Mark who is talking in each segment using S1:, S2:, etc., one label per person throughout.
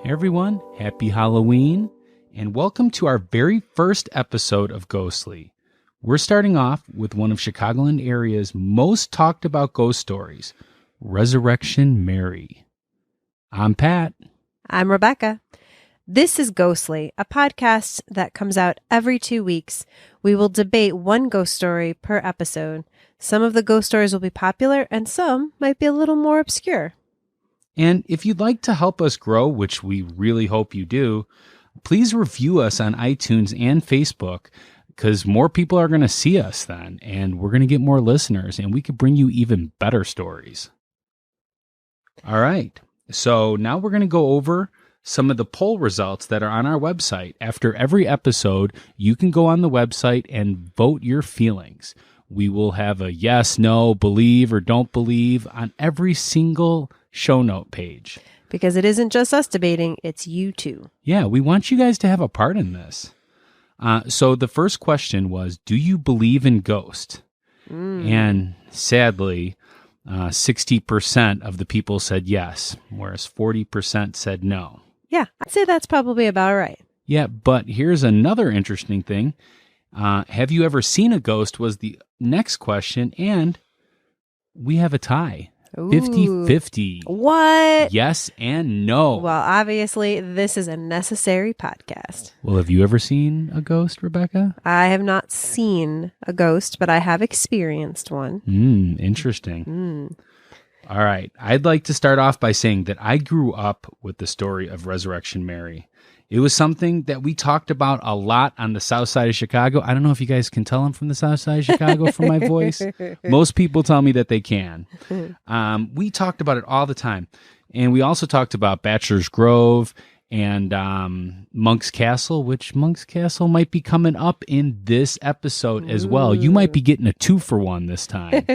S1: Hey everyone, happy Halloween, and welcome to our very first episode of Ghostly. We're starting off with one of Chicagoland area's most talked about ghost stories, Resurrection Mary. I'm Pat.
S2: I'm Rebecca. This is Ghostly, a podcast that comes out every 2 weeks. We will debate one ghost story per episode. Some of the ghost stories will be popular and some might be a little more obscure.
S1: And if you'd like to help us grow, which we really hope you do, please review us on iTunes and Facebook, because more people are going to see us then, and we're going to get more listeners, and we could bring you even better stories. All right, so now we're going to go over some of the poll results that are on our website. After every episode, you can go on the website and vote your feelings. We will have a yes, no, believe, or don't believe on every single show note page.
S2: Because it isn't just us debating, it's you too.
S1: Yeah, we want you guys to have a part in this. So the first question was, do you believe in ghosts? And sadly, 60% of the people said yes, whereas 40% said no.
S2: Yeah, I'd say that's probably about right.
S1: Yeah, but here's another interesting thing. Have you ever seen a ghost was the next question, and we have a tie. 50-50.
S2: What?
S1: Yes and no.
S2: Well, obviously, this is a necessary podcast.
S1: Well, have you ever seen a ghost, Rebecca?
S2: I have not seen a ghost, but I have experienced one.
S1: Interesting. All right. I'd like to start off by saying that I grew up with the story of Resurrection Mary. It was something that we talked about a lot on the south side of Chicago. I don't know if you guys can tell I'm from the south side of Chicago from my voice. Most people tell me that they can. We talked about it all the time. And we also talked about Bachelor's Grove and Monk's Castle, which Monk's Castle might be coming up in this episode as well. You might be getting a 2-for-1 this time.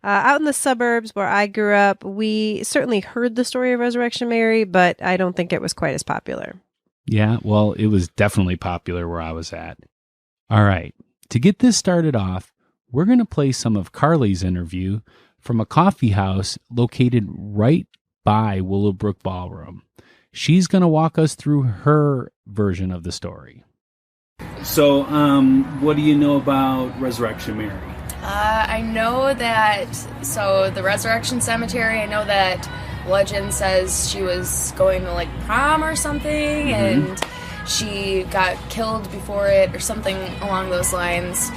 S2: Out in the suburbs where I grew up, we certainly heard the story of Resurrection Mary, but I don't think it was quite as popular.
S1: Yeah, well, it was definitely popular where I was at. All right, to get this started off, we're going to play some of Carly's interview from a coffee house located right by Willowbrook Ballroom. She's going to walk us through her version of the story. So, what do you know about Resurrection Mary?
S3: I know that, so the Resurrection Cemetery, I know that legend says she was going to like prom or something, and she got killed before it or something along those lines.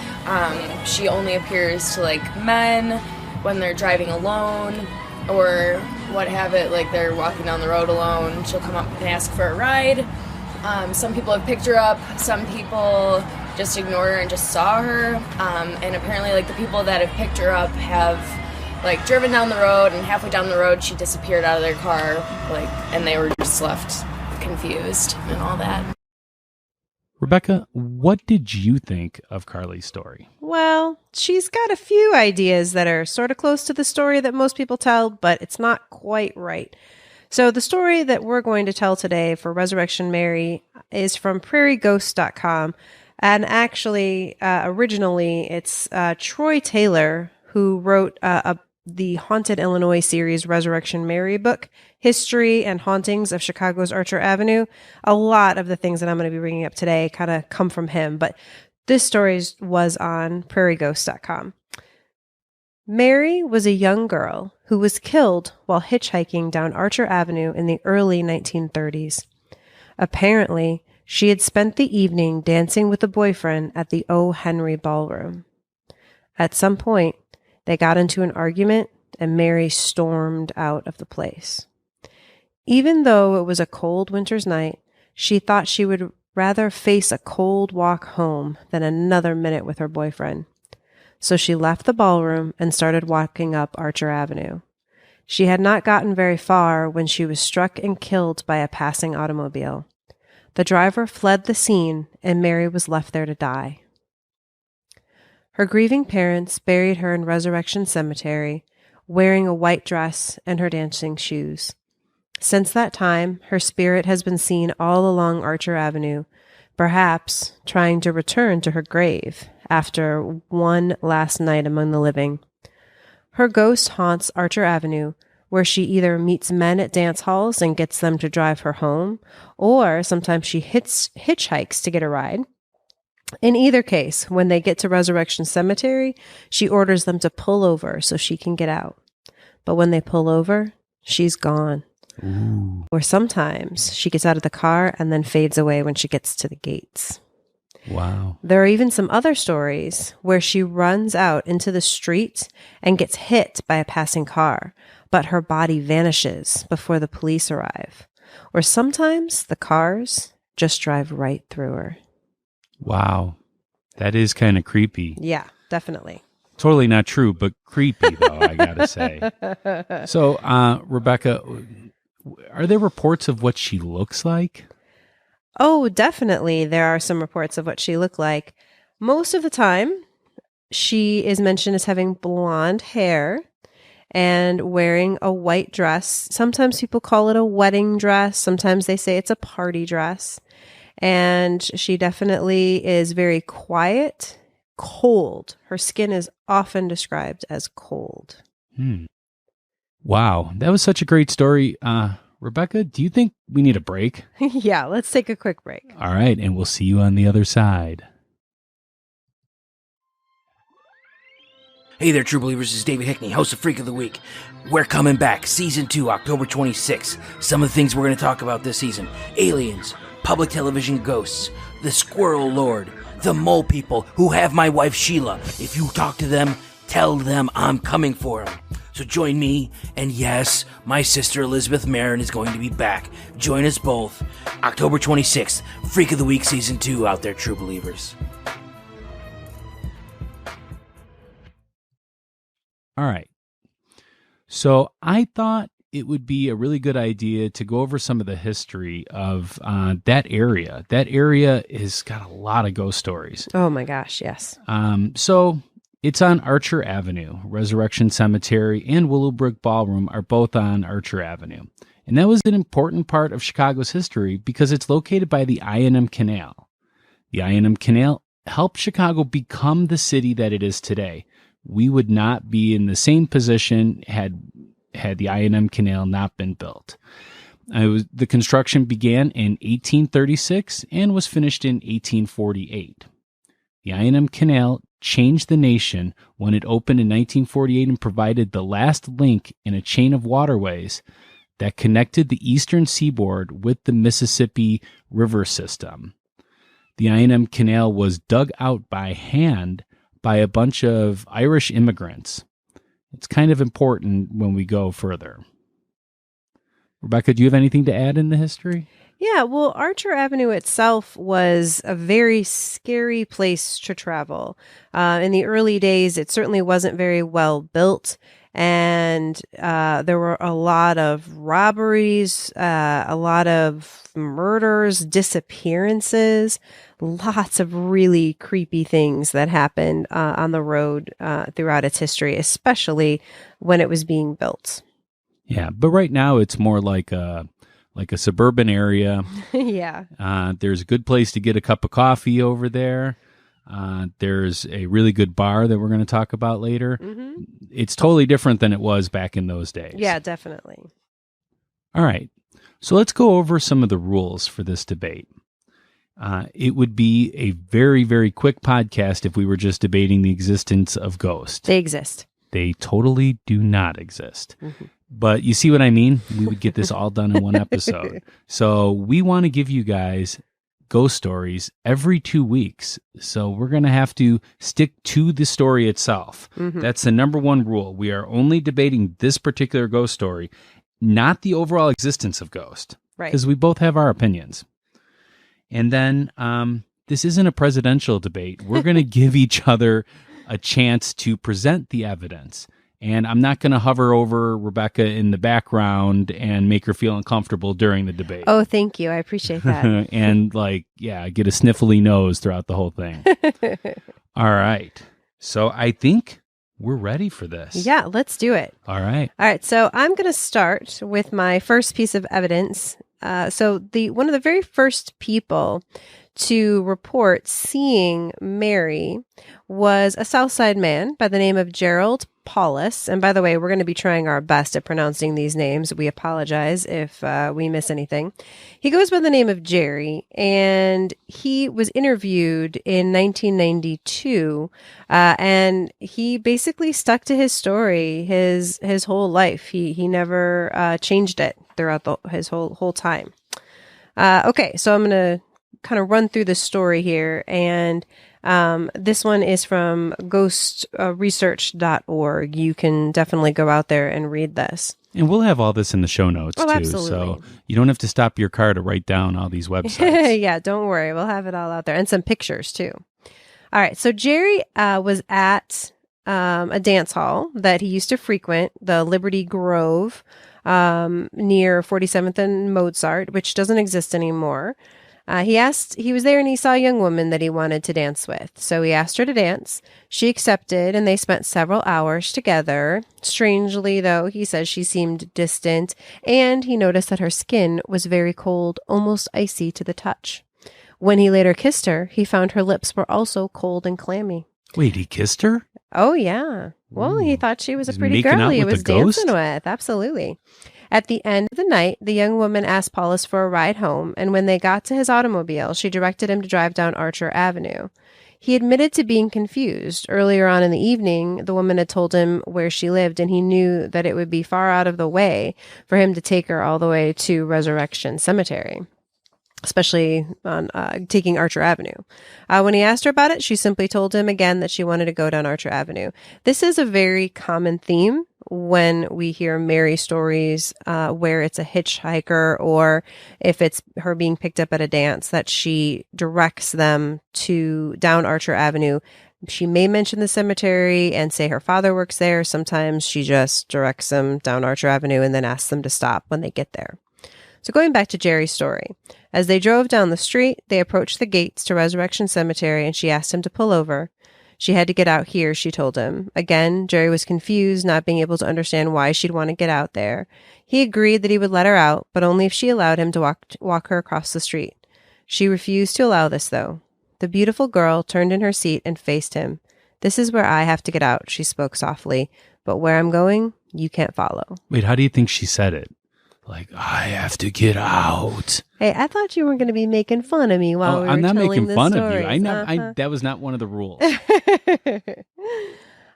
S3: She only appears to like men when they're driving alone or what have it, like they're walking down the road alone. She'll come up and ask for a ride. Some people have picked her up, some people just ignored her and just saw her, and apparently like the people that have picked her up have like driven down the road, and halfway down the road she disappeared out of their car, like, and they were just left confused and all that.
S1: Rebecca, what did you think of Carly's story?
S2: Well, she's got a few ideas that are sort of close to the story that most people tell, but it's not quite right. So the story that we're going to tell today for Resurrection Mary is from prairieghost.com. And actually, originally, it's Troy Taylor who wrote the Haunted Illinois series Resurrection Mary book, History and Hauntings of Chicago's Archer Avenue. A lot of the things that I'm going to be bringing up today kind of come from him, but this story was on prairieghost.com. Mary was a young girl who was killed while hitchhiking down Archer Avenue in the early 1930s. Apparently, she had spent the evening dancing with a boyfriend at the O. Henry Ballroom. At some point, they got into an argument and Mary stormed out of the place. Even though it was a cold winter's night, she thought she would rather face a cold walk home than another minute with her boyfriend. So she left the ballroom and started walking up Archer Avenue. She had not gotten very far when she was struck and killed by a passing automobile. The driver fled the scene, and Mary was left there to die. Her grieving parents buried her in Resurrection Cemetery, wearing a white dress and her dancing shoes. Since that time, her spirit has been seen all along Archer Avenue, perhaps trying to return to her grave after one last night among the living. Her ghost haunts Archer Avenue, where she either meets men at dance halls and gets them to drive her home, or sometimes she hitchhikes to get a ride. In either case, when they get to Resurrection Cemetery, she orders them to pull over so she can get out. But when they pull over, she's gone.
S1: Ooh.
S2: Or sometimes she gets out of the car and then fades away when she gets to the gates.
S1: Wow.
S2: There are even some other stories where she runs out into the street and gets hit by a passing car, but her body vanishes before the police arrive. Or sometimes the cars just drive right through her.
S1: Wow. That is kind of creepy.
S2: Yeah, definitely.
S1: Totally not true, but creepy, though, I gotta say. So, Rebecca, are there reports of what she looks like?
S2: Oh, definitely. There are some reports of what she looked like. Most of the time, she is mentioned as having blonde hair and wearing a white dress. Sometimes people call it a wedding dress. Sometimes they say it's a party dress. And she definitely is very quiet, cold. Her skin is often described as cold.
S1: Wow. That was such a great story. Rebecca, do you think we need a break?
S2: Yeah, let's take a quick break.
S1: All right. And we'll see you on the other side.
S4: Hey there, true believers. This is David Hickney, host of Freak of the Week. We're coming back. Season 2, October 26th. Some of the things we're going to talk about this season. Aliens, public television ghosts, the Squirrel Lord, the Mole People who have my wife Sheila. If you talk to them, tell them I'm coming for them. So join me, and yes, my sister Elizabeth Marin is going to be back. Join us both, October 26th, Freak of the Week Season 2 out there, true believers.
S1: All right. So I thought it would be a really good idea to go over some of the history of that area. That area has got a lot of ghost stories.
S2: Oh my gosh, yes.
S1: So it's on Archer Avenue. Resurrection Cemetery and Willowbrook Ballroom are both on Archer Avenue. And that was an important part of Chicago's history because it's located by the I&M Canal. The I&M Canal helped Chicago become the city that it is today. We would not be in the same position had the I&M Canal not been built. The construction began in 1836 and was finished in 1848. The I&M Canal changed the nation when it opened in 1948 and provided the last link in a chain of waterways that connected the eastern seaboard with the Mississippi River system. The I&M Canal was dug out by hand by a bunch of Irish immigrants. It's kind of important when we go further. Rebecca, do you have anything to add in the history?
S2: Yeah, well, Archer Avenue itself was a very scary place to travel. In the early days, it certainly wasn't very well built, and there were a lot of robberies, a lot of murders, disappearances, lots of really creepy things that happened on the road throughout its history, especially when it was being built.
S1: Yeah, but right now it's more like a suburban area.
S2: Yeah.
S1: There's a good place to get a cup of coffee over there. There's a really good bar that we're going to talk about later. Mm-hmm. It's totally different than it was back in those days.
S2: Yeah, definitely.
S1: All right. So let's go over some of the rules for this debate. It would be a very, very quick podcast if we were just debating the existence of ghosts.
S2: They exist.
S1: They totally do not exist. Mm-hmm. But you see what I mean? We would get this all done in one episode. So we want to give you guys ghost stories every 2 weeks. So we're going to have to stick to the story itself. Mm-hmm. That's the number one rule. We are only debating this particular ghost story. not the overall existence of ghosts,
S2: Right.
S1: because we both have our opinions. And then this isn't a presidential debate. We're going to give each other a chance to present the evidence. And I'm not going to hover over Rebecca in the background and make her feel uncomfortable during the debate.
S2: Oh, thank you. I appreciate that.
S1: And get a sniffly nose throughout the whole thing. All right. So I think we're ready for this.
S2: Yeah, let's do it.
S1: All right.
S2: All right. So I'm going to start with my first piece of evidence. So one of the very first people to report seeing Mary was a Southside man by the name of Gerald Paulus. And by the way, we're going to be trying our best at pronouncing these names. We apologize if we miss anything. He goes by the name of Jerry, and he was interviewed in 1992, and he basically stuck to his story his whole life. He never changed it throughout his whole time. Okay, so I'm going to kind of run through the story here, and this one is from ghostresearch.org. You can definitely go out there and read this.
S1: And we'll have all this in the show notes, too.
S2: Absolutely.
S1: So you don't have to stop your car to write down all these websites.
S2: Yeah, don't worry. We'll have it all out there, and some pictures, too. All right, so Jerry was at a dance hall that he used to frequent, the Liberty Grove, near 47th and Mozart, which doesn't exist anymore. He was there and he saw a young woman that he wanted to dance with. So he asked her to dance. She accepted, and they spent several hours together. Strangely, though, he says she seemed distant, and he noticed that her skin was very cold, almost icy to the touch. When he later kissed her, he found her lips were also cold and clammy.
S1: Wait, he kissed her?
S2: Oh, yeah. Well, he thought she was a
S1: He's
S2: pretty
S1: making
S2: girl
S1: out
S2: he
S1: with
S2: was
S1: the ghost?
S2: dancing with. Absolutely. At the end of the night, the young woman asked Paulus for a ride home, and when they got to his automobile, she directed him to drive down Archer Avenue. He admitted to being confused. Earlier on in the evening, the woman had told him where she lived, and he knew that it would be far out of the way for him to take her all the way to Resurrection Cemetery, especially on taking Archer Avenue. When he asked her about it, she simply told him again that she wanted to go down Archer Avenue. This is a very common theme when we hear Mary stories where it's a hitchhiker, or if it's her being picked up at a dance, that she directs them to down Archer Avenue. She may mention the cemetery and say her father works there. Sometimes she just directs them down Archer Avenue and then asks them to stop when they get there. So going back to Jerry's story, as they drove down the street, they approached the gates to Resurrection Cemetery, and she asked him to pull over. She had to get out here, she told him. Again, Jerry was confused, not being able to understand why she'd want to get out there. He agreed that he would let her out, but only if she allowed him to walk her across the street. She refused to allow this, though. The beautiful girl turned in her seat and faced him. "This is where I have to get out," she spoke softly, "but where I'm going, you can't follow."
S1: Wait, how do you think she said it? Like, I have to get out.
S2: Hey, I thought you weren't going to be making fun of me while we were
S1: I'm not
S2: telling
S1: making
S2: this
S1: fun
S2: story.
S1: of you. I know that was not one of the rules.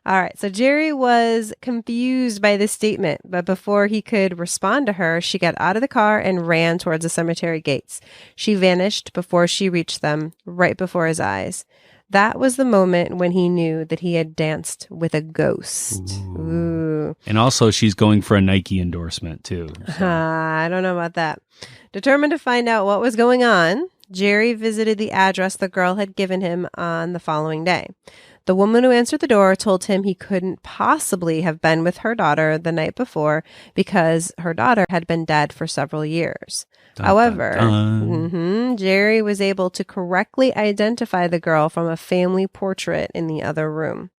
S2: All right. So Jerry was confused by this statement, but before he could respond to her, she got out of the car and ran towards the cemetery gates. She vanished before she reached them, right before his eyes. That was the moment when he knew that he had danced with a ghost. Ooh.
S1: And also, she's going for a Nike endorsement, too. So.
S2: I don't know about that. Determined to find out what was going on, Jerry visited the address the girl had given him on the following day. The woman who answered the door told him he couldn't possibly have been with her daughter the night before because her daughter had been dead for several years.
S1: Dun,
S2: However,
S1: dun, dun.
S2: Jerry was able to correctly identify the girl from a family portrait in the other room.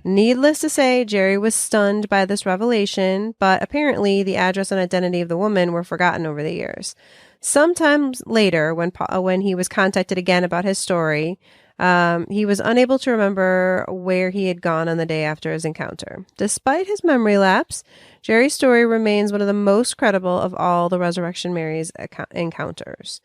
S2: Needless to say, Jerry was stunned by this revelation, but apparently the address and identity of the woman were forgotten over the years. Sometime later, when he was contacted again about his story, he was unable to remember where he had gone on the day after his encounter. Despite his memory lapse, Jerry's story remains one of the most credible of all the Resurrection Mary's encounters.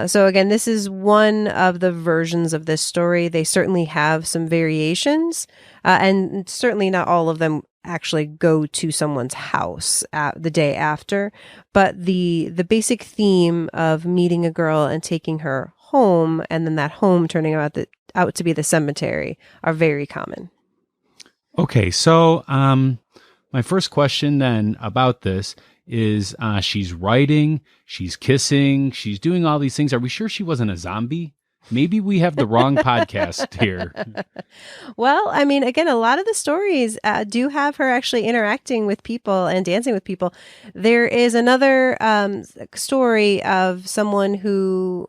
S2: So again, this is one of the versions of this story. They certainly have some variations, and certainly not all of them actually go to someone's house the day after. But the basic theme of meeting a girl and taking her home, and then that home turning out to be the cemetery, are very common.
S1: Okay, so my first question then about this is she's writing, she's kissing, she's doing all these things. Are we sure she wasn't a zombie? Maybe we have the wrong podcast here.
S2: Well, I mean, again, a lot of the stories do have her actually interacting with people and dancing with people. There is another story of someone who,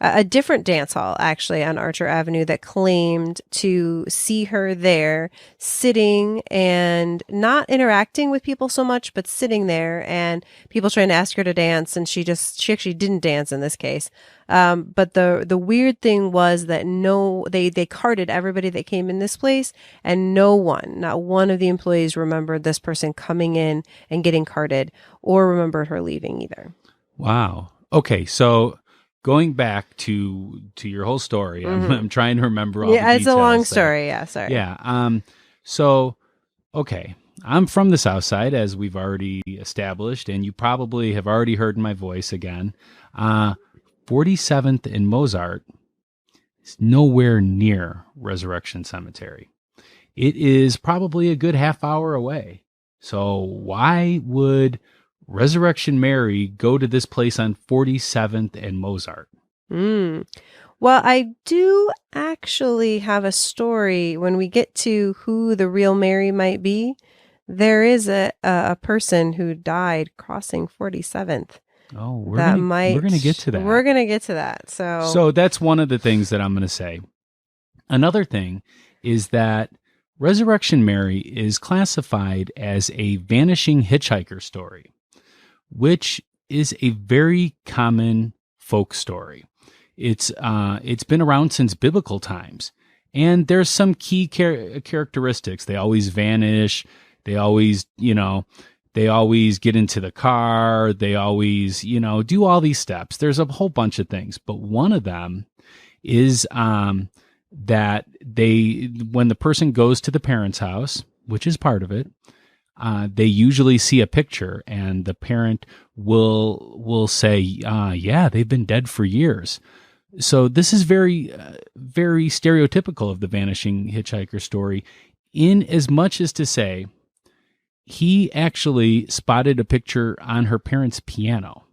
S2: a different dance hall actually on Archer Avenue, that claimed to see her there sitting and not interacting with people so much, but sitting there and people trying to ask her to dance. And she actually didn't dance in this case. But the weird thing was that they carded everybody that came in this place, and not one of the employees remembered this person coming in and getting carded or remembered her leaving either.
S1: Wow. Okay. So going back to your whole story, I'm trying to remember all the details.
S2: Yeah, it's a long story. Yeah. Sorry.
S1: Yeah. So, okay. I'm from the South Side, as we've already established, and you probably have already heard my voice again. 47th and Mozart is nowhere near Resurrection Cemetery. It is probably a good half hour away. So why would Resurrection Mary go to this place on 47th and Mozart?
S2: Well, I do actually have a story. When we get to who the real Mary might be, there is a person who died crossing 47th.
S1: Oh, we're going to get to that.
S2: We're going to get to that.
S1: So that's one of the things that I'm going to say. Another thing is that Resurrection Mary is classified as a vanishing hitchhiker story, which is a very common folk story. It's been around since biblical times, and there's some key characteristics. They always vanish. They always, they always get into the car. They always, do all these steps. There's a whole bunch of things, but one of them is that when the person goes to the parent's house, which is part of it, they usually see a picture, and the parent will say, yeah, they've been dead for years. So this is very, very stereotypical of the vanishing hitchhiker story, in as much as to say he actually spotted a picture on her parents' piano,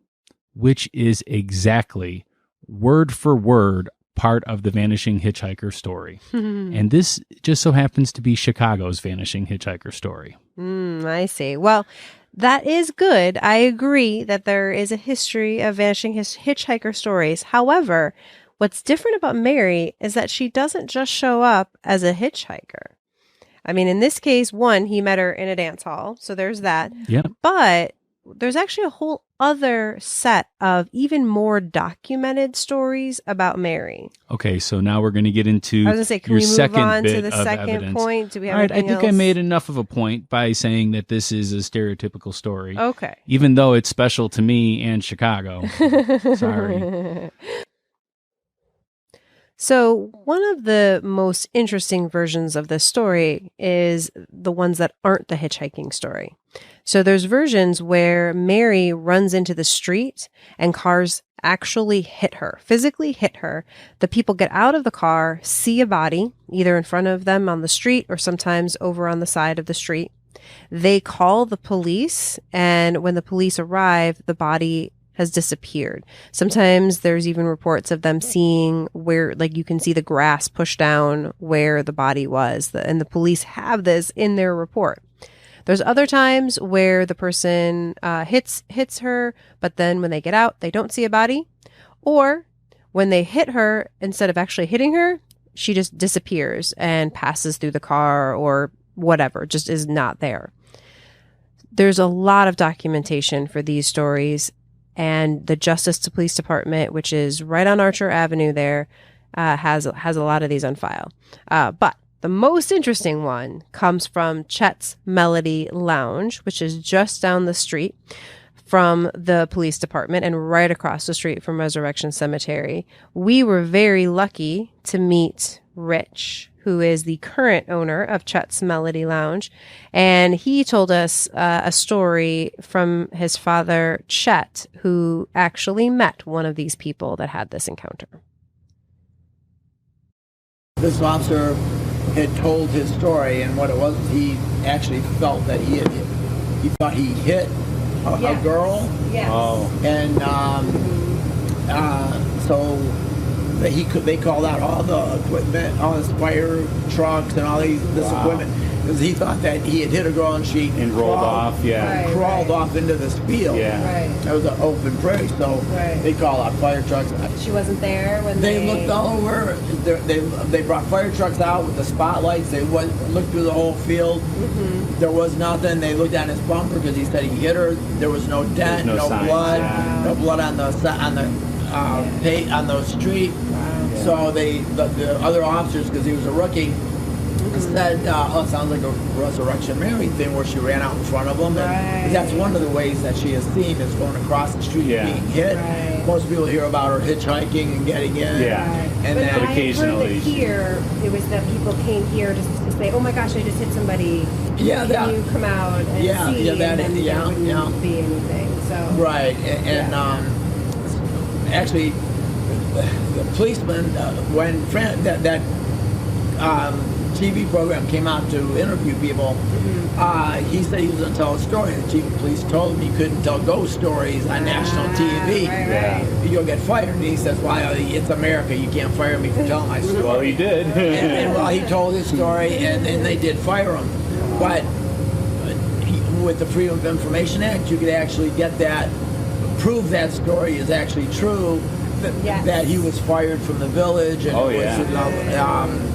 S1: which is exactly word for word part of the vanishing hitchhiker story. And this just so happens to be Chicago's vanishing hitchhiker story.
S2: I see. Well, that is good. I agree that there is a history of vanishing hitchhiker stories. However, what's different about Mary is that she doesn't just show up as a hitchhiker. I mean, in this case, one, he met her in a dance hall. So there's that.
S1: Yeah.
S2: But there's actually a whole other set of even more documented stories about Mary.
S1: Okay, so now we're going to get into
S2: I was going to say, can
S1: your
S2: we move
S1: second
S2: on
S1: bit
S2: to the
S1: of
S2: second
S1: evidence.
S2: point? Do we have
S1: All right, I
S2: anything
S1: think I
S2: else?
S1: made enough of a point by saying that this is a stereotypical story.
S2: Okay.
S1: Even though it's special to me and Chicago. Sorry.
S2: So one of the most interesting versions of this story is the ones that aren't the hitchhiking story. So there's versions where Mary runs into the street and cars actually hit her, physically hit her. The people get out of the car, see a body, either in front of them on the street or sometimes over on the side of the street. They call the police, and when the police arrive, the body has disappeared. Sometimes there's even reports of them seeing where, like, you can see the grass push down where the body was, and the police have this in their report. There's other times where the person hits her, but then when they get out, they don't see a body. Or when they hit her, instead of actually hitting her, she just disappears and passes through the car or whatever, just is not there. There's a lot of documentation for these stories, and the Justice Police Department, which is right on Archer Avenue there, has a lot of these on file. But the most interesting one comes from Chet's Melody Lounge, which is just down the street from the police department and right across the street from Resurrection Cemetery. We were very lucky to meet Rich, who is the current owner of Chet's Melody Lounge. And he told us a story from his father, Chet, who actually met one of these people that had this encounter.
S5: This officer had told his story, and what it was, he actually felt that he thought he hit a girl.
S2: Yes.
S1: Oh.
S5: And so they called out all the equipment, all his fire trucks and all this equipment, because he thought that he had hit a girl and she
S1: Rolled off, yeah.
S5: crawled off into this field.
S1: Yeah.
S2: Right.
S5: That was an open prairie, so they called out fire trucks.
S2: She wasn't there when
S5: They looked all over. They brought fire trucks out with the spotlights. They looked through the whole field.
S2: Mm-hmm.
S5: There was nothing. They looked at his bumper because he said he hit her. There was no dent,
S1: no signs,
S5: blood,
S1: yeah.
S5: no blood on the street.
S2: Wow.
S5: So the other officers, because he was a rookie, said, "Oh, it sounds like a Resurrection Mary thing where she ran out in front of him." And that's one of the ways that she is seen, is going across the street
S1: Yeah.
S5: being hit.
S2: Right.
S5: Most people hear about her hitchhiking and getting in.
S1: Yeah.
S5: And
S2: But
S5: then
S2: I
S1: occasionally
S2: heard that here, it was that people came here just to say, "Oh my gosh, I just hit somebody.
S5: Yeah,
S2: Can you come out and see?"
S5: that-
S2: and then
S5: yeah,
S2: there wouldn't
S5: yeah.
S2: be anything. So
S5: right, and actually, the policeman when that TV program came out to interview people, he said he was going to tell a story. The chief of police told him he couldn't tell ghost stories on national TV.
S2: Right.
S5: You'll get fired. And he says, "Well, it's America. You can't fire me for telling my story."
S1: Well, he did.
S5: and well, he told his story, and they did fire him. But with the Freedom of Information Act, you could actually get that, prove that story is actually true, that he was fired from the village, and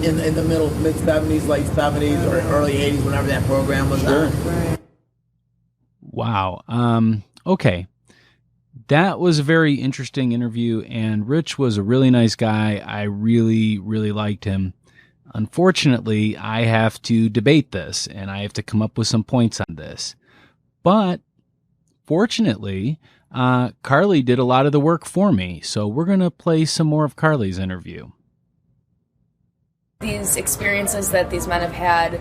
S5: in the mid-70s, late 70s, or early 80s, whenever that program was on.
S1: Wow. Okay. That was a very interesting interview, and Rich was a really nice guy. I really, really liked him. Unfortunately, I have to debate this, and I have to come up with some points on this. But fortunately, Carly did a lot of the work for me, so we're going to play some more of Carly's interview.
S3: These experiences that these men have had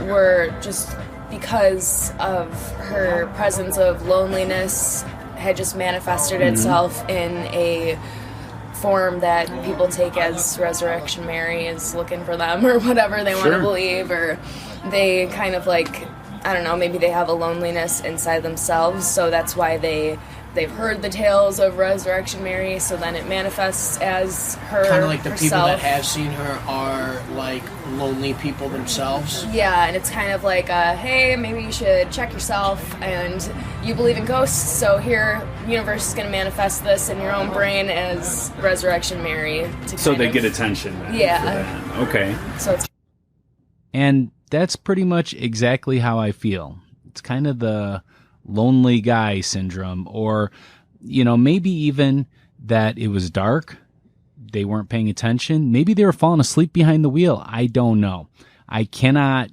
S3: were just because of her presence of loneliness had just manifested itself in a form that people take as Resurrection Mary is looking for them, or whatever they want to believe, or they kind of like, I don't know, maybe they have a loneliness inside themselves, so that's why they've heard the tales of Resurrection Mary, so then it manifests as her
S6: kind of like the
S3: herself.
S6: people that have seen her are like lonely people themselves.
S3: Yeah, and it's kind of like, hey, maybe you should check yourself, and you believe in ghosts, so here, the universe is going to manifest this in your own brain as Resurrection Mary.
S1: So they get attention.
S3: Yeah.
S1: For that. Okay.
S3: So it's
S1: And that's pretty much exactly how I feel. It's kind of the lonely guy syndrome, or, maybe even that it was dark. They weren't paying attention. Maybe they were falling asleep behind the wheel. I don't know. I cannot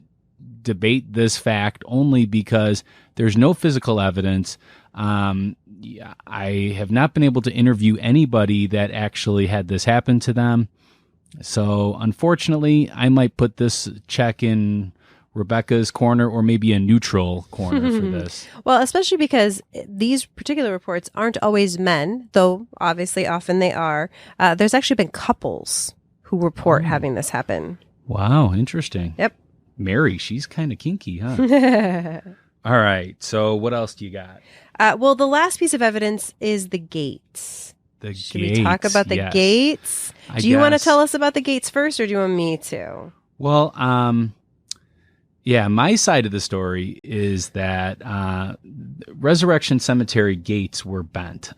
S1: debate this fact only because there's no physical evidence. I have not been able to interview anybody that actually had this happen to them. So unfortunately, I might put this check in Rebecca's corner, or maybe a neutral corner for this.
S2: Well, especially because these particular reports aren't always men, though obviously often they are. There's actually been couples who report having this happen.
S1: Wow, interesting.
S2: Yep.
S1: Mary, she's kind of kinky, huh? All right, so what else do you got?
S2: Well, the last piece of evidence is the gates. Should we talk about the gates? Do you want to tell us about the gates first, or do you want me to?
S1: Well, yeah, my side of the story is that Resurrection Cemetery gates were bent.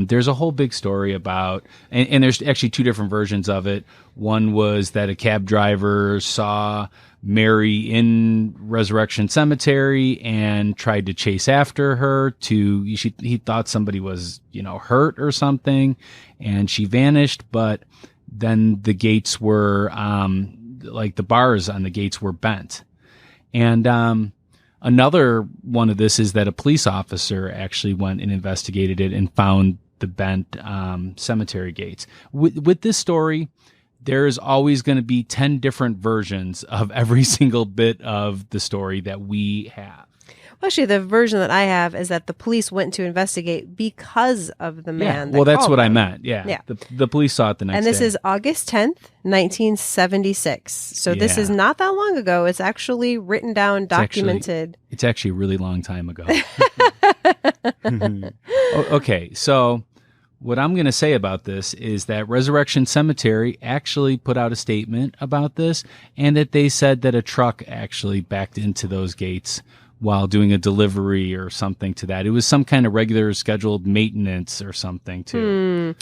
S1: There's a whole big story about, and there's actually two different versions of it. One was that a cab driver saw Mary in Resurrection Cemetery and tried to chase after her he thought somebody was, hurt or something, and she vanished, but then the gates were, like the bars on the gates were bent. And another one of this is that a police officer actually went and investigated it and found the bent cemetery gates. With this story, there is always going to be 10 different versions of every single bit of the story that we have.
S2: Actually, the version that I have is that the police went to investigate because of the man.
S1: Well, that's
S2: called
S1: what I
S2: them.
S1: meant. Yeah.
S2: Yeah.
S1: The police saw it the next
S2: And this
S1: day.
S2: is August 10th, 1976. So this is
S1: Yeah.
S2: not that long ago. It's actually written down, documented.
S1: It's actually a really long time ago. Okay, so what I'm going to say about this is that Resurrection Cemetery actually put out a statement about this, and that they said that a truck actually backed into those gates while doing a delivery or something to that. It was some kind of regular scheduled maintenance or something too.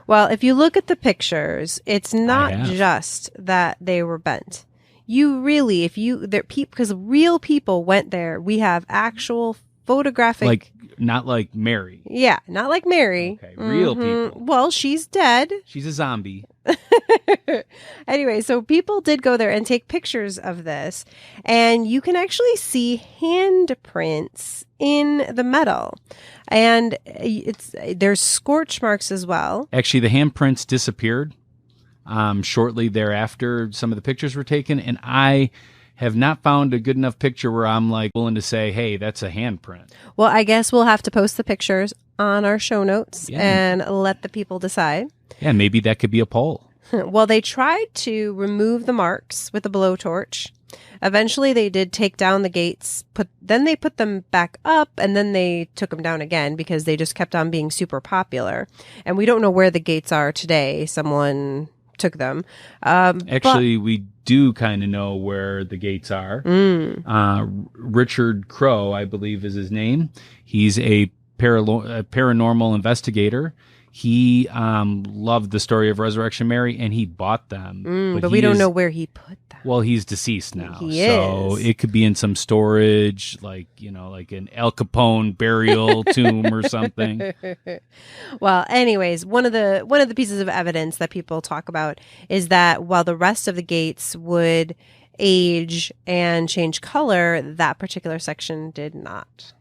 S2: Well, if you look at the pictures, it's not
S1: have.
S2: just that they were bent. You really, if you, because real people went there, we have actual photographic.
S1: Like, not like Mary.
S2: Yeah, not like Mary.
S1: Okay, real people.
S2: Well, she's dead.
S1: She's a zombie.
S2: Anyway, so people did go there and take pictures of this, and you can actually see handprints in the metal, and there's scorch marks as well.
S1: Actually, the handprints disappeared shortly thereafter. Some of the pictures were taken, and I have not found a good enough picture where I'm like willing to say, hey, that's a handprint.
S2: Well, I guess we'll have to post the pictures on our show notes
S1: Yeah.
S2: and let the people decide.
S1: Yeah, maybe that could be a poll.
S2: Well, they tried to remove the marks with a blowtorch. Eventually, they did take down the gates, then they put them back up, and then they took them down again because they just kept on being super popular. And we don't know where the gates are today. Someone took them.
S1: Actually, we do kind of know where the gates are. Richard Crow, I believe is his name. He's a paranormal investigator. He loved the story of Resurrection Mary, and he bought them.
S2: But we don't know where he put them.
S1: Well, he's deceased now.
S2: He
S1: so
S2: is.
S1: it could be in some storage, like an Al Capone burial tomb or something.
S2: Well, anyways, one of the pieces of evidence that people talk about is that while the rest of the gates would age and change color, that particular section did not.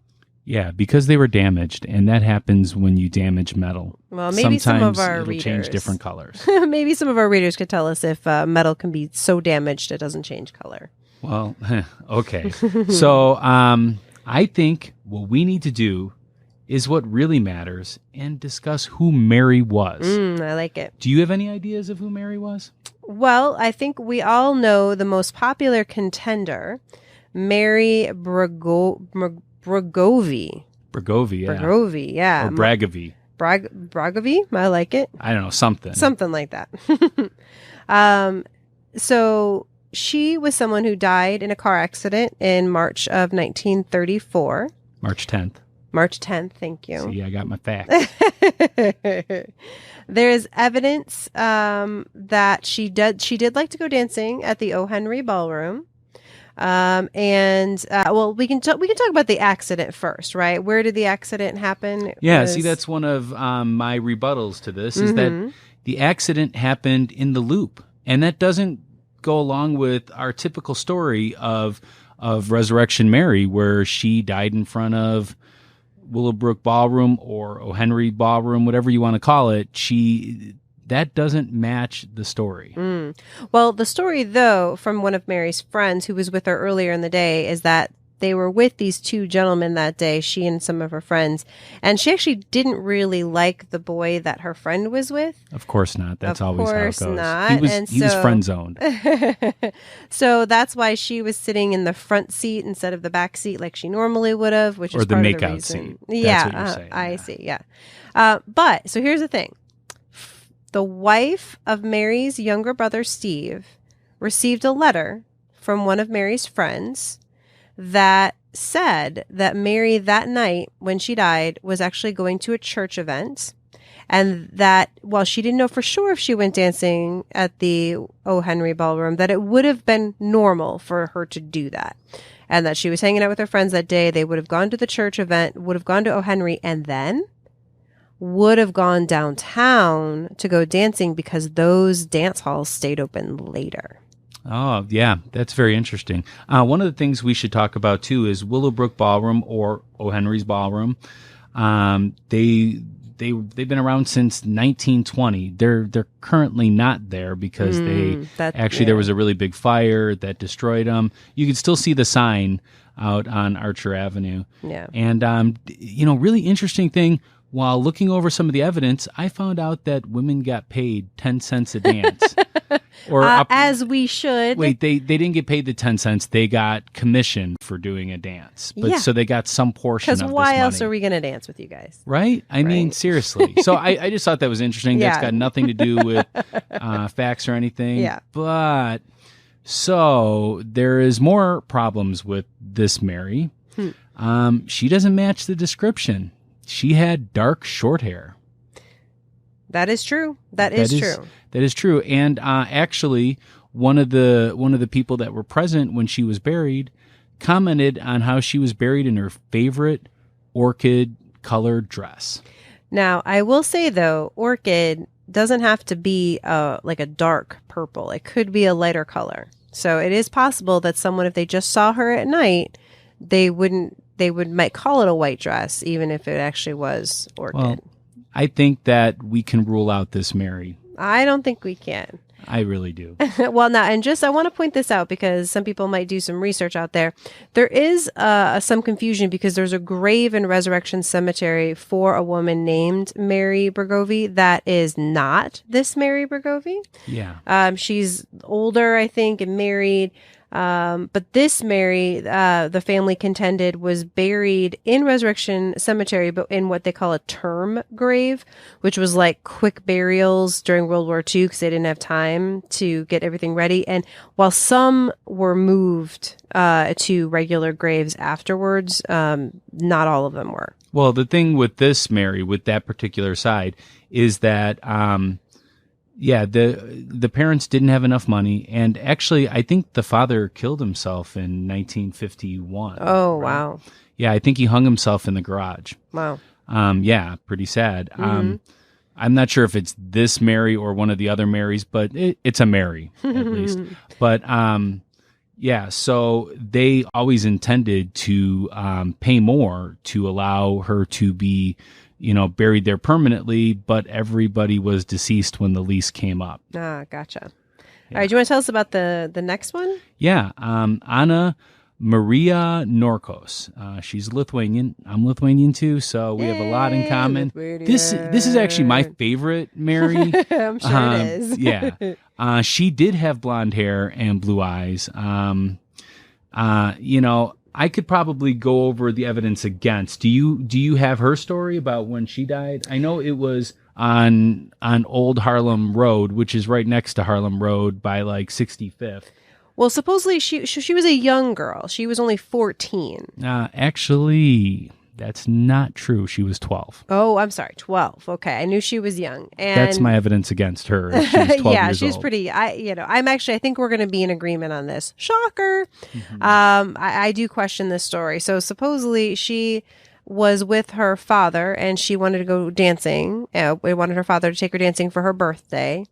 S1: Yeah, because they were damaged, and that happens when you damage metal.
S2: Well, maybe some of
S1: Sometimes
S2: our
S1: it'll
S2: readers
S1: change different colors.
S2: maybe some of our readers could tell us if metal can be so damaged it doesn't change color.
S1: Well, okay. So I think what we need to do is what really matters and discuss who Mary was.
S2: I like it.
S1: Do you have any ideas of who Mary was?
S2: Well, I think we all know the most popular contender, Mary Bragovi.
S1: Bragovi, yeah.
S2: Bragovi, yeah.
S1: Or Bragavi.
S2: Bragavi? I like it.
S1: I don't know, something.
S2: Something like that. So she was someone who died in a car accident in March of 1934.
S1: March 10th.
S2: March 10th, thank you.
S1: See, I got my facts.
S2: There's evidence that she did like to go dancing at the O. Henry Ballroom. Well, we can talk about the accident first, right? Where did the accident happen?
S1: See, that's one of my rebuttals to this is that the accident happened in the Loop, and that doesn't go along with our typical story of Resurrection Mary, where she died in front of Willowbrook Ballroom or O. Henry Ballroom, whatever you want to call it. That doesn't match the story.
S2: Well, the story, though, from one of Mary's friends who was with her earlier in the day is that they were with these two gentlemen that day, she and some of her friends, and she actually didn't really like the boy that her friend was with.
S1: Of course not. That's
S2: Of
S1: always how it
S2: course
S1: goes.
S2: not.
S1: He was friend zoned.
S2: So that's why she was sitting in the front seat instead of the back seat like she normally would have, which
S1: Or
S2: is
S1: the
S2: part of the
S1: makeout
S2: reason.
S1: seat.
S2: Yeah,
S1: That's what you're saying,
S2: I
S1: yeah.
S2: see. Yeah, but so here's the thing: the wife of Mary's younger brother Steve received a letter from one of Mary's friends that said that Mary that night when she died was actually going to a church event, and that while she didn't know for sure if she went dancing at the O. Henry Ballroom, that it would have been normal for her to do that, and that she was hanging out with her friends that day. They would have gone to the church event, would have gone to O. Henry, and then would have gone downtown to go dancing because those dance halls stayed open later.
S1: Oh, yeah, that's very interesting. One of the things we should talk about, too, is Willowbrook Ballroom or O. Henry's Ballroom. They've been around since 1920. They're currently not there because there was a really big fire that destroyed them. You can still see the sign out on Archer Avenue.
S2: Yeah.
S1: And, really interesting thing, while looking over some of the evidence, I found out that women got paid 10 cents a dance.
S2: As we should.
S1: Wait, they didn't get paid the 10 cents. They got commission for doing a dance. But so they got some portion of this money.
S2: Because why else are we going to dance with you guys?
S1: Right? I mean, seriously. So I just thought that was interesting.
S2: Yeah.
S1: That's got nothing to do with facts or anything.
S2: Yeah.
S1: But so there is more problems with this Mary. She doesn't match the description. She had dark, short hair.
S2: That is true. That is true.
S1: That is true. And actually, one of the people that were present when she was buried commented on how she was buried in her favorite orchid colored dress.
S2: Now, I will say though, orchid doesn't have to be like a dark purple. It could be a lighter color. So it is possible that someone, if they just saw her at night, they might call it a white dress, even if it actually was orchid.
S1: Well, I think that we can rule out this Mary.
S2: I don't think we can.
S1: I really do.
S2: Well, now, and I want to point this out because some people might do some research out there. There is some confusion because there's a grave in Resurrection Cemetery for a woman named Mary Bergovie that is not this Mary Bergovie.
S1: Yeah.
S2: She's older, I think, and married. But this Mary, the family contended, was buried in Resurrection Cemetery, but in what they call a term grave, which was like quick burials during World War II because they didn't have time to get everything ready. And while some were moved to regular graves afterwards, not all of them were.
S1: Well, the thing with this Mary, with that particular side, is that the parents didn't have enough money, and actually, I think the father killed himself in 1951.
S2: Oh,
S1: right?
S2: wow.
S1: Yeah, I think he hung himself in the garage.
S2: Wow.
S1: Yeah, pretty sad. I'm not sure if it's this Mary or one of the other Marys, but it's a Mary at least. But yeah, so they always intended to pay more to allow her to be buried there permanently, but everybody was deceased when the lease came up.
S2: Ah, gotcha. All right, do you want to tell us about the next one?
S1: Yeah, Anna Maria Norkos. She's Lithuanian. I'm Lithuanian too, so we have a lot in common. This is actually my favorite Mary.
S2: I'm sure it is.
S1: Yeah, she did have blonde hair and blue eyes. I could probably go over the evidence against. Do you have her story about when she died? I know it was on Old Harlem Road, which is right next to Harlem Road by like 65th.
S2: Well, supposedly she was a young girl. She was only 14.
S1: Actually, that's not true. She was 12.
S2: Oh, I'm sorry, 12. Okay, I knew she was young. And
S1: that's my evidence against her. She's 12
S2: yeah,
S1: years
S2: she's
S1: old.
S2: pretty. I think we're going to be in agreement on this. Shocker. I do question this story. So supposedly she was with her father and she wanted to go dancing. We wanted her father to take her dancing for her birthday,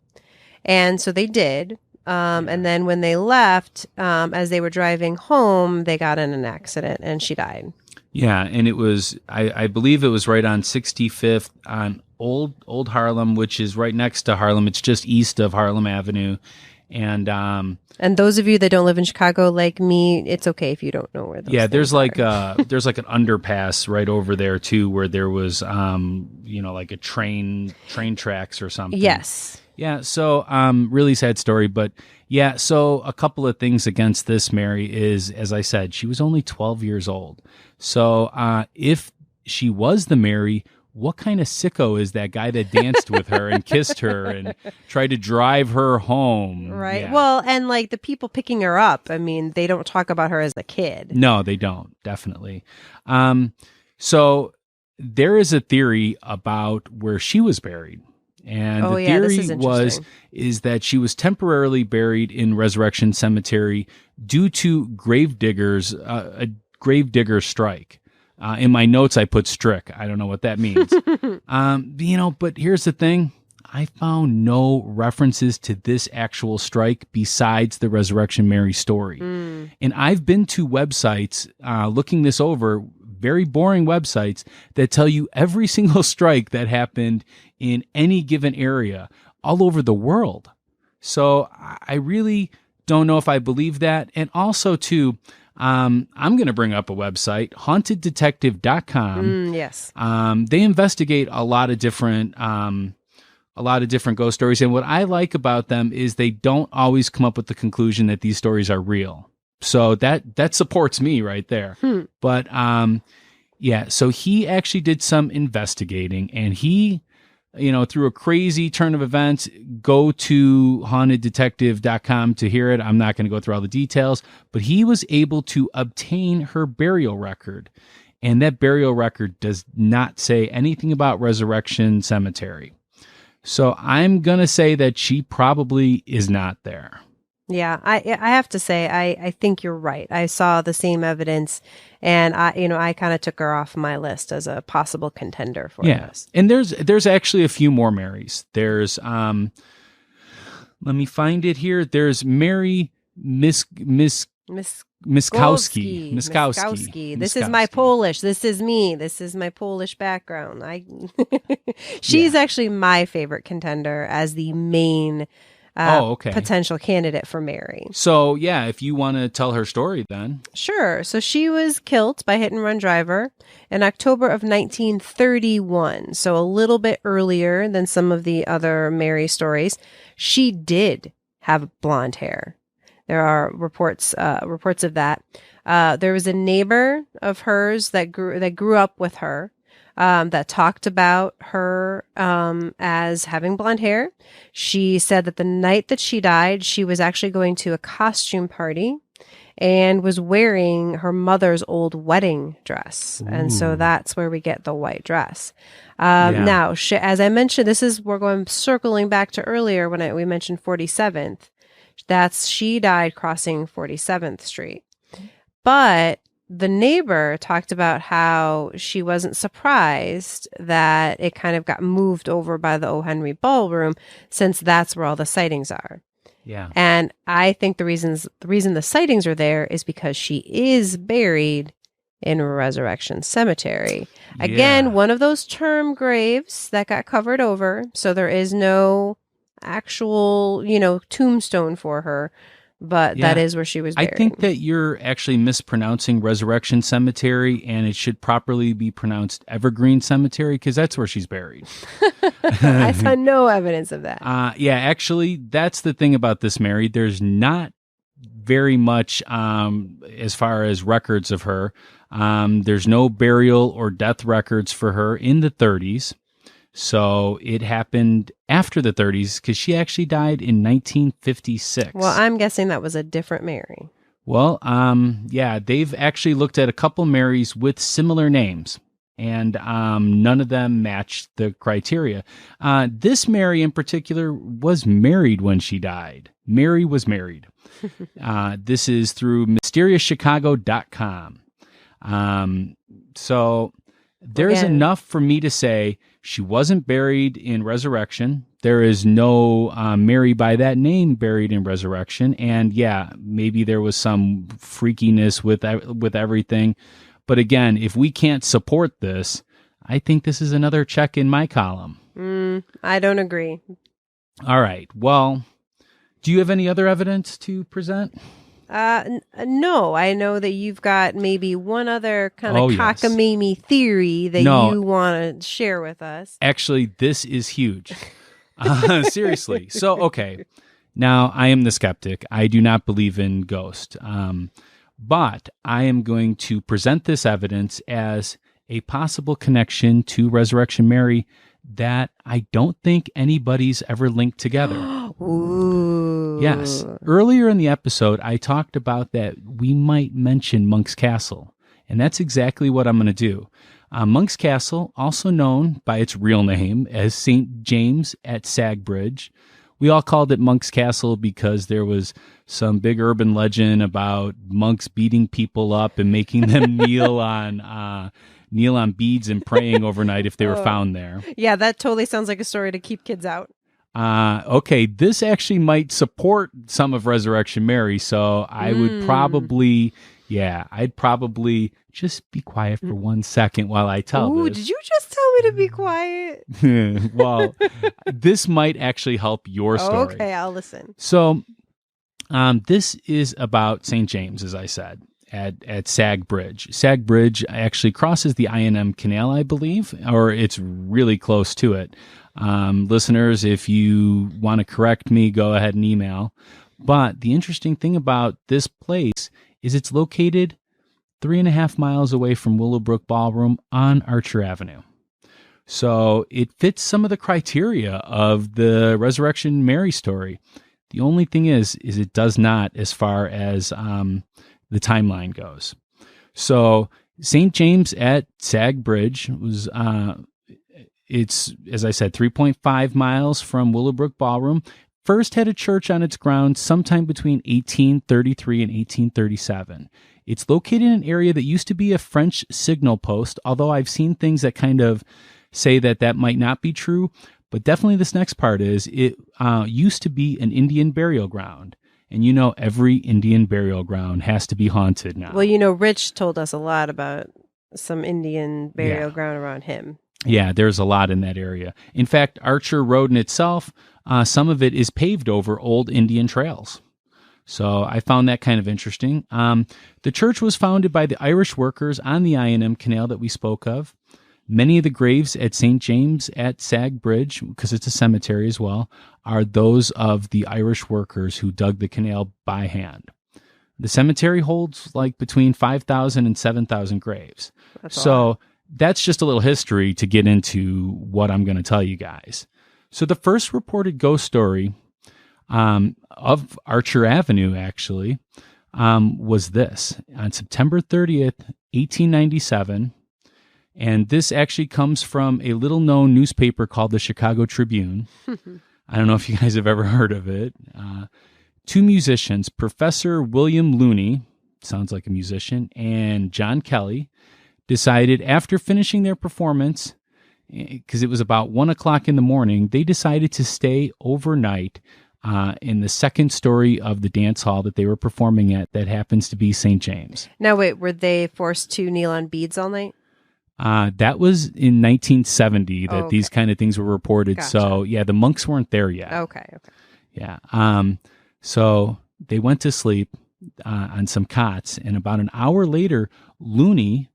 S2: and so they did. And then when they left, as they were driving home, they got in an accident and she died.
S1: Yeah, and it was, I believe it was right on 65th on Old Harlem, which is right next to Harlem. It's just east of Harlem Avenue. And
S2: those of you that don't live in Chicago like me, it's okay if you don't know where those
S1: there's like
S2: are.
S1: there's like an underpass right over there too, where there was like a train tracks or something.
S2: Yes.
S1: Yeah, so really sad story, but yeah, so a couple of things against this Mary is, as I said, she was only 12 years old. So if she was the Mary, what kind of sicko is that guy that danced with her and kissed her and tried to drive her home?
S2: Right.
S1: Yeah.
S2: Well, and like the people picking her up, I mean, they don't talk about her as a kid.
S1: No, they don't, definitely. So there is a theory about where she was buried. And the theory is that she was temporarily buried in Resurrection Cemetery due to a gravedigger strike. In my notes, I put strick. I don't know what that means. But here's the thing. I found no references to this actual strike besides the Resurrection Mary story. And I've been to websites looking this over, very boring websites that tell you every single strike that happened in any given area all over the world. So I really don't know if I believe that. And also, too, I'm going to bring up a website, haunteddetective.com.
S2: Yes.
S1: They investigate a lot of different ghost stories. And what I like about them is they don't always come up with the conclusion that these stories are real. So that supports me right there. But yeah, so he actually did some investigating, and he, through a crazy turn of events, go to hauntedDetective.com to hear it. I'm not going to go through all the details, but he was able to obtain her burial record. And that burial record does not say anything about Resurrection Cemetery. So I'm going to say that she probably is not there.
S2: Yeah, I have to say, I think you're right. I saw the same evidence, and I kind of took her off my list as a possible contender for this.
S1: And there's actually a few more Marys. There's let me find it here. There's Mary Miskowski.
S2: This is my Polish. This is me. This is my Polish background. She's actually my favorite contender as the main potential candidate for Mary.
S1: So, yeah, if you want to tell her story then.
S2: Sure. So she was killed by hit-and-run driver in October of 1931. So a little bit earlier than some of the other Mary stories. She did have blonde hair. There are reports of that. There was a neighbor of hers that grew up with her. That talked about her as having blonde hair. She said that the night that she died, she was actually going to a costume party and was wearing her mother's old wedding dress. Ooh. And so that's where we get the white dress. Now, as I mentioned, we're going circling back to earlier when we mentioned 47th. She died crossing 47th Street. But the neighbor talked about how she wasn't surprised that it kind of got moved over by the O. Henry Ballroom, since that's where all the sightings are.
S1: Yeah.
S2: And I think the reason the sightings are there is because she is buried in Resurrection Cemetery. Again, one of those term graves that got covered over, so there is no actual, tombstone for her. But that is where she was buried.
S1: I think that you're actually mispronouncing Resurrection Cemetery, and it should properly be pronounced Evergreen Cemetery, because that's where she's buried.
S2: I saw no evidence of that.
S1: Actually, that's the thing about this Mary. There's not very much as far as records of her. There's no burial or death records for her in the 30s. So it happened after the 30s, because she actually died in 1956.
S2: Well, I'm guessing that was a different Mary.
S1: Well, they've actually looked at a couple Marys with similar names, and none of them matched the criteria. This Mary in particular was married when she died. Mary was married. This is through mysteriouschicago.com. So there's enough for me to say she wasn't buried in Resurrection. There is no Mary by that name buried in Resurrection. And maybe there was some freakiness with everything. But again, if we can't support this, I think this is another check in my column.
S2: I don't agree.
S1: All right. Well, do you have any other evidence to present?
S2: No, I know that you've got maybe one other kind of cockamamie theory that you want to share with us.
S1: Actually, this is huge. Seriously. So, okay. Now, I am the skeptic. I do not believe in ghosts. But I am going to present this evidence as a possible connection to Resurrection Mary that I don't think anybody's ever linked together.
S2: Ooh.
S1: Yes. Earlier in the episode, I talked about that we might mention Monk's Castle, and that's exactly what I'm going to do. Monk's Castle, also known by its real name as St. James at Sagbridge. We all called it Monk's Castle because there was some big urban legend about monks beating people up and making them kneel on beads and praying overnight if they were found there.
S2: Yeah, that totally sounds like a story to keep kids out.
S1: Okay, this actually might support some of Resurrection Mary, so I would probably, I'd probably just be quiet for 1 second while I tell this.
S2: Did you just tell me to be quiet?
S1: Well, this might actually help your story.
S2: Okay, I'll listen.
S1: So, This is about St. James, as I said, at Sag Bridge. Sag Bridge actually crosses the I&M Canal, I believe, or it's really close to it. Listeners, if you want to correct me, go ahead and email. But the interesting thing about this place is it's located 3.5 miles away from Willowbrook Ballroom on Archer Avenue. So it fits some of the criteria of the Resurrection Mary story. The only thing is it does not as far as the timeline goes. So St. James at Sag Bridge was, it's, as I said, 3.5 miles from Willowbrook Ballroom. First had a church on its grounds sometime between 1833 and 1837. It's located in an area that used to be a French signal post, although I've seen things that kind of say that might not be true. But definitely this next part is it used to be an Indian burial ground. And every Indian burial ground has to be haunted now.
S2: Well, Rich told us a lot about some Indian burial ground around him.
S1: Yeah, there's a lot in that area. In fact, Archer Road in itself, some of it is paved over old Indian trails. So I found that kind of interesting. The church was founded by the Irish workers on the I&M Canal that we spoke of. Many of the graves at St. James at Sag Bridge, because it's a cemetery as well, are those of the Irish workers who dug the canal by hand. The cemetery holds between 5,000 and 7,000 graves. That's just a little history to get into what I'm going to tell you guys. So the first reported ghost story of Archer Avenue, actually, was this. On September 30th, 1897, and this actually comes from a little-known newspaper called the Chicago Tribune. I don't know if you guys have ever heard of it. Two musicians, Professor William Looney, sounds like a musician, and John Kelly, decided after finishing their performance, because it was about 1 o'clock in the morning, they decided to stay overnight in the second story of the dance hall that they were performing at that happens to be St. James.
S2: Now, wait, were they forced to kneel on beads all night?
S1: That was in 1970 that these kind of things were reported.
S2: Gotcha.
S1: So, yeah, the monks weren't there yet.
S2: Okay.
S1: Yeah. So they went to sleep on some cots, and about an hour later, Looney,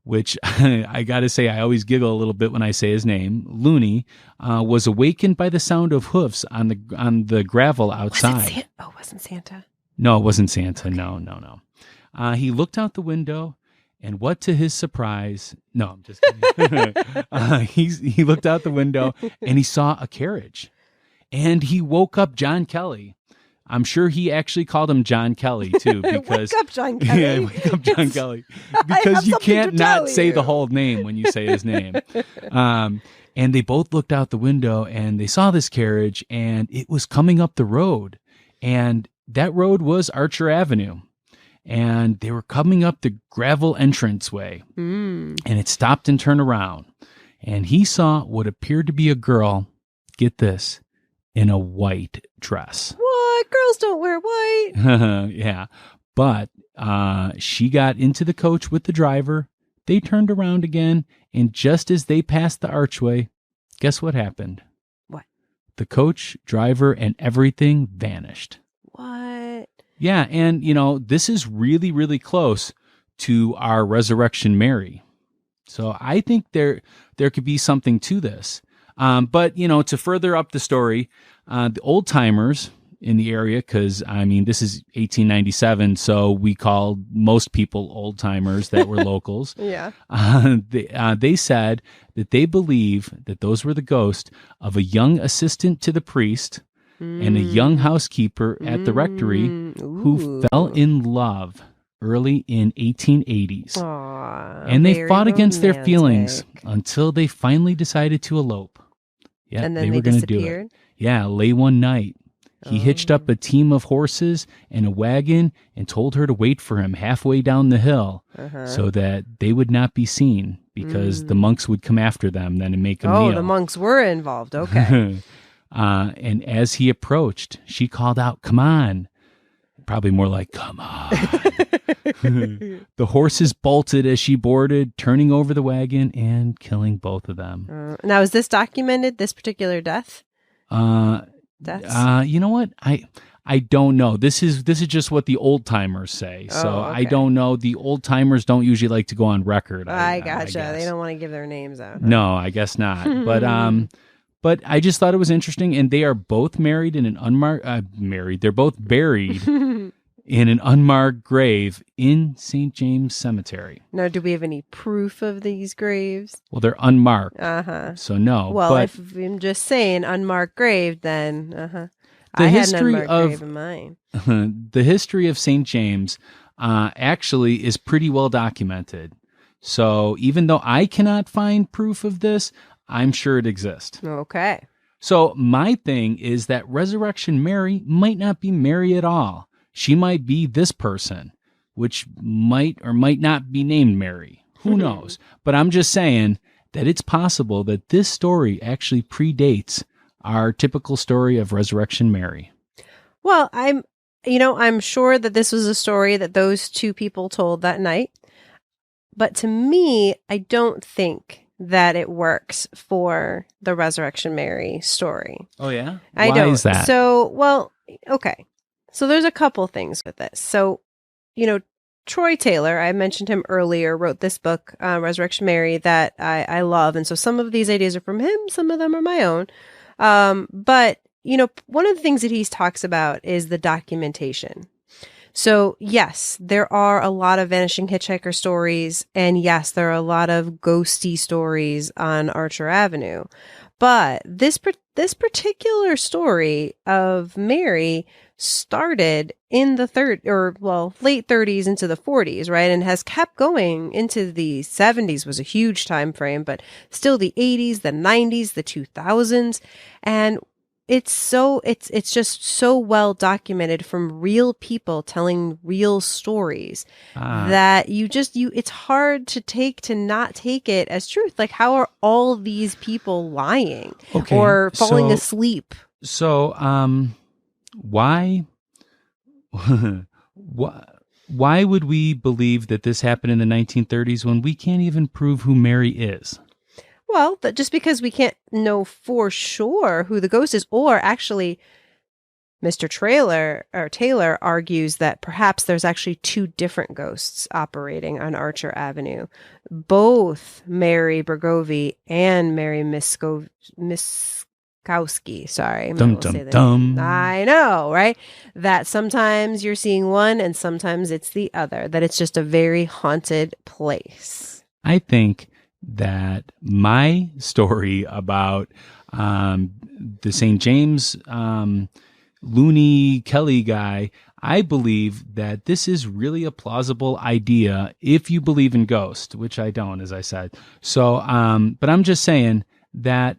S1: which I got to say, I always giggle a little bit when I say his name, Looney, was awakened by the sound of hoofs on the gravel outside.
S2: It wasn't Santa?
S1: No, it wasn't Santa. Okay. No. He looked out the window, and what to his surprise, no, I'm just kidding. He looked out the window, and he saw a carriage, and he woke up John Kelly. I'm sure he actually called him John Kelly, too, because...
S2: Wake up, John Kelly.
S1: Yeah, wake up, John Kelly. Because you can't not say the whole name when you say his name. And they both looked out the window, and they saw this carriage, and it was coming up the road. And that road was Archer Avenue. And they were coming up the gravel entranceway. And it stopped and turned around. And he saw what appeared to be a girl, get this, in a white dress.
S2: What? Girls don't wear white.
S1: Yeah. But she got into the coach with the driver. They turned around again. And just as they passed the archway, guess what happened?
S2: What?
S1: The coach, driver, and everything vanished.
S2: What?
S1: Yeah. And, this is really, really close to our Resurrection Mary. So I think there could be something to this. But, to further up the story, the old timers in the area, because, this is 1897, so we called most people old timers that were locals.
S2: Yeah.
S1: They said that they believe that those were the ghosts of a young assistant to the priest and a young housekeeper at the rectory who fell in love early in 1880s.
S2: Aww,
S1: and they fought against their feelings until they finally decided to elope. Yeah,
S2: and then
S1: they were going to do it. Yeah, late one night, he hitched up a team of horses and a wagon and told her to wait for him halfway down the hill so that they would not be seen because the monks would come after them then and make a meal.
S2: Oh, the monks were involved. Okay.
S1: And as he approached, she called out, "Come on." Probably more like, "Come on." The horses bolted as she boarded, turning over the wagon and killing both of them.
S2: Now, is this documented, this particular death?
S1: You know what? I don't know. This is just what the old timers say. So
S2: Oh,
S1: I
S2: okay.
S1: don't know. The old timers don't usually like to go on record.
S2: I gotcha.
S1: guess.
S2: They don't want to give their names out. huh?
S1: No, I guess not. But I just thought it was interesting, and they are both married in an unmarked married. They're both buried in an unmarked grave in St. James Cemetery.
S2: Now, do we have any proof of these graves?
S1: Well, they're unmarked,
S2: Uh-huh.
S1: so no.
S2: Well,
S1: but
S2: if I'm just saying unmarked grave, then
S1: The
S2: I had an
S1: history
S2: unmarked
S1: of-
S2: grave in mine.
S1: the history of St. James actually is pretty well documented. So even though I cannot find proof of this, I'm sure it exists.
S2: Okay.
S1: So my thing is that Resurrection Mary might not be Mary at all. She might be this person, which might or might not be named Mary. Who knows? But I'm just saying that it's possible that this story actually predates our typical story of Resurrection Mary.
S2: Well, I'm sure that this was a story that those two people told that night. But to me, I don't think that it works for the Resurrection Mary story.
S1: Oh, yeah?
S2: I
S1: Why
S2: don't.
S1: is that?
S2: So, well, okay. So there's a couple things with this. So, Troy Taylor, I mentioned him earlier, wrote this book, Resurrection Mary, that I love. And so some of these ideas are from him, some of them are my own. But, one of the things that he talks about is the documentation. So, yes, there are a lot of vanishing hitchhiker stories, and yes, there are a lot of ghosty stories on Archer Avenue. But this particular story of Mary started in the late 30s into the 40s, right? And has kept going into the 70s was a huge time frame, but still the 80s, the 90s, the 2000s. And it's just so well documented from real people telling real stories that it's hard to not take it as truth. Like, how are all these people lying or falling asleep?
S1: So, why would we believe that this happened in the 1930s when we can't even prove who Mary is?
S2: Well, that just because we can't know for sure who the ghost is, or actually, Mr. Taylor argues that perhaps there's actually two different ghosts operating on Archer Avenue. Both Mary Bergovie and Mary Miskowski. Sorry.
S1: Dum, dum, dum.
S2: I know, right? That sometimes you're seeing one and sometimes it's the other, that it's just a very haunted place.
S1: I think that my story about the St. James Looney Kelly guy, I believe that this is really a plausible idea if you believe in ghosts, which I don't, as I said. So, but I'm just saying that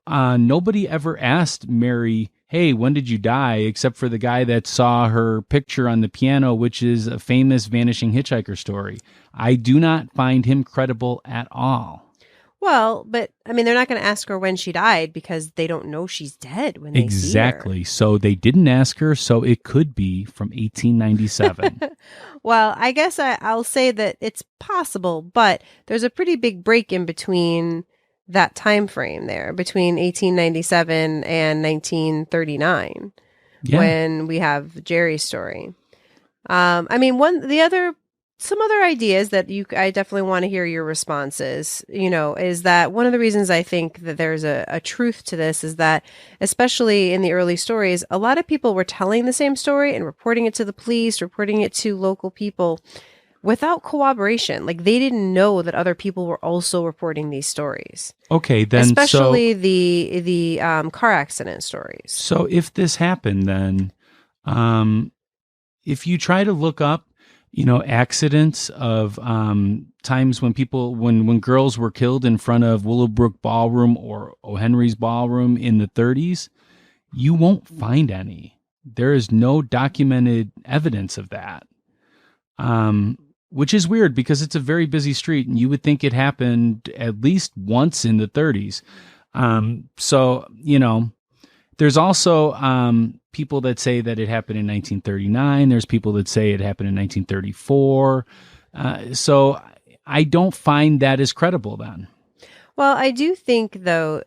S1: nobody ever asked Mary, hey, when did you die? Except for the guy that saw her picture on the piano, which is a famous vanishing hitchhiker story. I do not find him credible at all.
S2: Well, but I mean, they're not going to ask her when she died because they don't know she's dead when they see her.
S1: Exactly. So they didn't ask her. So it could be from 1897.
S2: Well, I guess I'll say that it's possible, but there's a pretty big break in between that time frame there, between 1897 and 1939, when we have Jerry's story. I mean, some other ideas that I definitely want to hear your responses, is that one of the reasons I think that there's a truth to this is that, especially in the early stories, a lot of people were telling the same story and reporting it to the police, reporting it to local people without corroboration. Like, they didn't know that other people were also reporting these stories.
S1: Okay, then
S2: especially the car accident stories.
S1: So if this happened, then if you try to look up, accidents of times when girls were killed in front of Willowbrook Ballroom or O'Henry's Ballroom in the 30s, you won't find any. There is no documented evidence of that. Which is weird because it's a very busy street and you would think it happened at least once in the 30s. So, there's also people that say that it happened in 1939. There's people that say it happened in 1934. So I don't find that as credible then.
S2: Well, I do think though,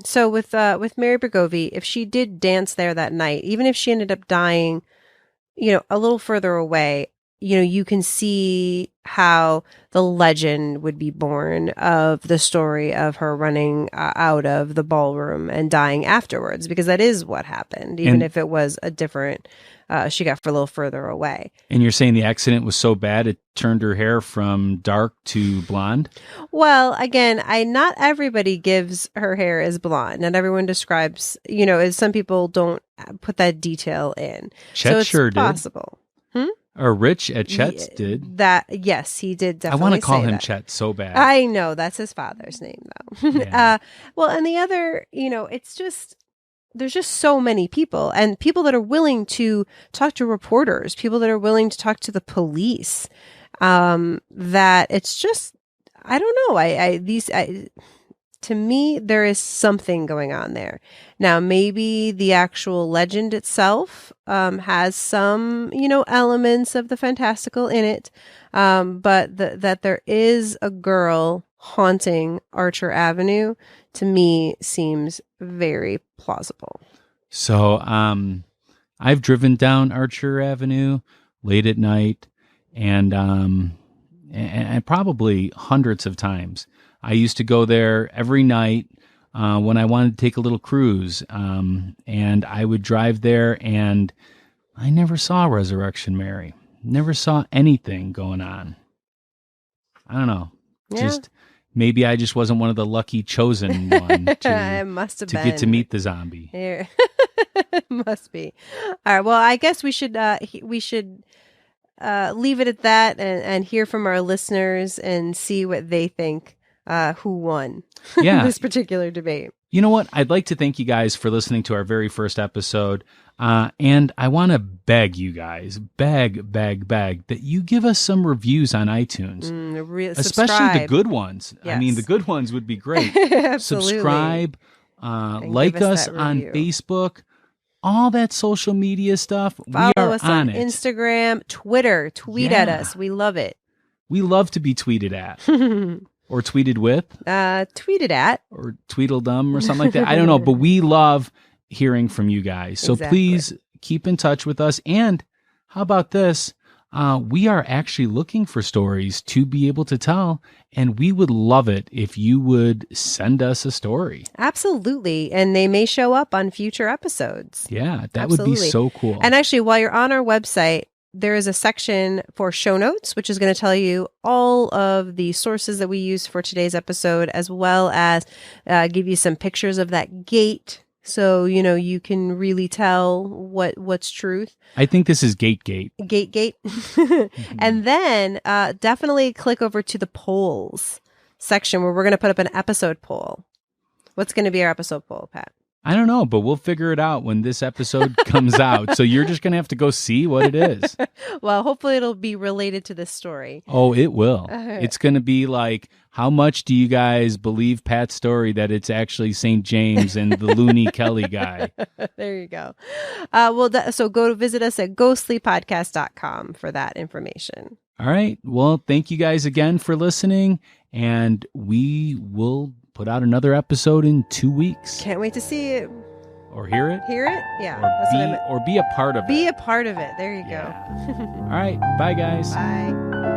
S2: so with Mary Bergovie, if she did dance there that night, even if she ended up dying, a little further away, you can see how the legend would be born of the story of her running out of the ballroom and dying afterwards, because that is what happened, even if it was a different, she got for a little further away.
S1: And you're saying the accident was so bad it turned her hair from dark to blonde?
S2: Well, again, not everybody gives her hair as blonde. Not everyone describes, as some people don't put that detail in.
S1: Chet
S2: so it's
S1: sure did.
S2: possible.
S1: Or Rich at Chet's did.
S2: Yes, he did definitely.
S1: I want to call him
S2: that.
S1: Chet so bad.
S2: I know, that's his father's name though.
S1: Yeah.
S2: Well, and the other, it's just, there's just so many people, and people that are willing to talk to reporters, people that are willing to talk to the police, that it's just, I don't know. To me, there is something going on there. Now, maybe the actual legend itself has some, elements of the fantastical in it, but that there is a girl haunting Archer Avenue, to me, seems very plausible.
S1: So I've driven down Archer Avenue late at night, and probably hundreds of times. I used to go there every night when I wanted to take a little cruise, and I would drive there, and I never saw Resurrection Mary. Never saw anything going on. I don't know.
S2: Yeah.
S1: Just maybe I just wasn't one of the lucky chosen one
S2: It must have
S1: to
S2: been.
S1: get to meet the zombie.
S2: Here. Must be. All right. Well, I guess we should leave it at that and hear from our listeners and see what they think. Who won this particular debate.
S1: You know what? I'd like to thank you guys for listening to our very first episode. And I want to beg you guys, beg, that you give us some reviews on iTunes, especially the good ones.
S2: Yes.
S1: I mean, the good ones would be great.
S2: Absolutely.
S1: Subscribe, like us on Facebook, all that social media stuff.
S2: Follow
S1: we are
S2: us on
S1: it.
S2: Instagram, Twitter, tweet at us. We love it.
S1: We love to be tweeted at. Or tweeted with.
S2: Tweeted at.
S1: Or Tweedledum or something like that. I don't know, but we love hearing from you guys. So please keep in touch with us. And how about this? We are actually looking for stories to be able to tell, and we would love it if you would send us a story.
S2: Absolutely. And they may show up on future episodes.
S1: Yeah, that would be so cool.
S2: And actually, while you're on our website, there is a section for show notes, which is going to tell you all of the sources that we use for today's episode, as well as give you some pictures of that gate. So, you can really tell what's truth.
S1: I think this is Gate.
S2: Gate. And then definitely click over to the polls section where we're going to put up an episode poll. What's going to be our episode poll, Pat?
S1: I don't know, but we'll figure it out when this episode comes out. So you're just going to have to go see what it is.
S2: Well, hopefully it'll be related to this story.
S1: Oh, it will. It's going to be like, how much do you guys believe Pat's story that it's actually St. James and the Looney Kelly guy?
S2: There you go. So go to visit us at ghostlypodcast.com for that information.
S1: All right. Well, thank you guys again for listening, and we will put out another episode in 2 weeks.
S2: Can't wait to see it.
S1: Or hear it.
S2: Hear it? Yeah.
S1: Or be a part of it.
S2: Be a part of it. There you go.
S1: All right. Bye, guys.
S2: Bye.